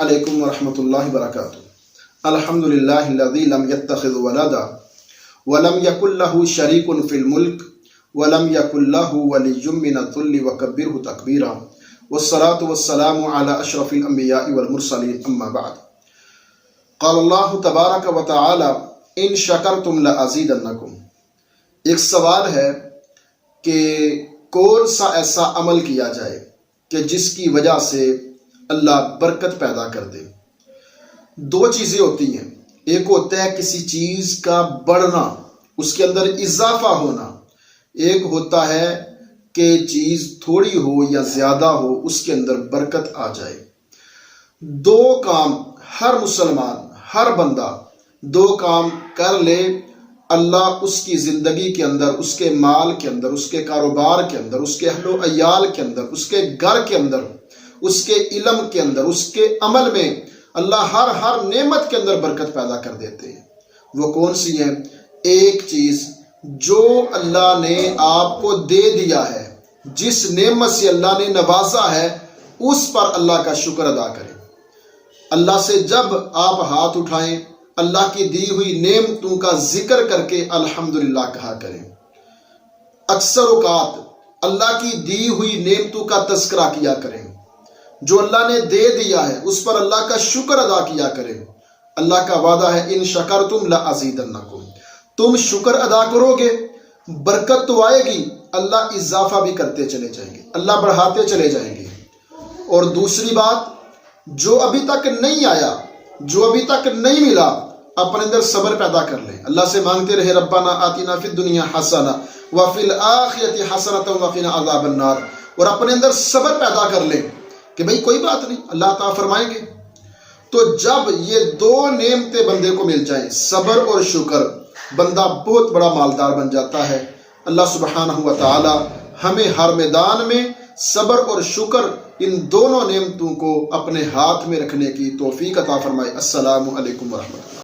علیکم ورحمۃ اللہ وبرکاتہ۔ الحمدللہ الذی لم یتخذ ولدا ولم یکن لہ شریک فی الملک ولم یکن لہ ولی من الذل وکبرہ تکبیرا، والصلاة والسلام علی اشرف الانبیاء والمرسلین، اما بعد۔ قال اللہ تبارک و تعالی ان شکرتم لازیدنکم۔ ایک سوال ہے کہ کون سا ایسا عمل کیا جائے کہ جس کی وجہ سے اللہ برکت پیدا کر دے۔ دو چیزیں ہوتی ہیں، ایک ہوتا ہے کسی چیز کا بڑھنا، اس کے اندر اضافہ ہونا، ایک ہوتا ہے کہ چیز تھوڑی ہو یا زیادہ ہو اس کے اندر برکت آ جائے۔ دو کام ہر مسلمان، ہر بندہ دو کام کر لے، اللہ اس کی زندگی کے اندر، اس کے مال کے اندر، اس کے کاروبار کے اندر، اس کے اہل و عیال کے اندر، اس کے گھر کے اندر، اس کے علم کے اندر، اس کے عمل میں اللہ ہر نعمت کے اندر برکت پیدا کر دیتے ہیں۔ وہ کون سی ہے؟ ایک چیز جو اللہ نے آپ کو دے دیا ہے، جس نعمت سے اللہ نے نوازا ہے، اس پر اللہ کا شکر ادا کریں۔ اللہ سے جب آپ ہاتھ اٹھائیں، اللہ کی دی ہوئی نعمتوں کا ذکر کر کے الحمدللہ کہا کریں۔ اکثر اوقات اللہ کی دی ہوئی نعمتوں کا تذکرہ کیا کریں، جو اللہ نے دے دیا ہے اس پر اللہ کا شکر ادا کیا کریں۔ اللہ کا وعدہ ہے ان شکرتم لازیدنکم، تم شکر ادا کرو گے برکت تو آئے گی، اللہ اضافہ بھی کرتے چلے جائیں گے، اللہ بڑھاتے چلے جائیں گے۔ اور دوسری بات، جو ابھی تک نہیں آیا، جو ابھی تک نہیں ملا، اپنے اندر صبر پیدا کر لیں، اللہ سے مانگتے رہے ربنا آتنا فی الدنیا حسنہ وفی الآخرۃ حسنۃ وقنا عذاب النار، اور اپنے اندر صبر پیدا کر لیں کہ بھئی کوئی بات نہیں، اللہ تعالیٰ فرمائیں گے۔ تو جب یہ دو نعمتیں بندے کو مل جائیں، صبر اور شکر، بندہ بہت بڑا مالدار بن جاتا ہے۔ اللہ سبحانہ و تعالی ہمیں ہر میدان میں صبر اور شکر، ان دونوں نعمتوں کو اپنے ہاتھ میں رکھنے کی توفیق عطا فرمائے۔ السلام علیکم ورحمۃ اللہ۔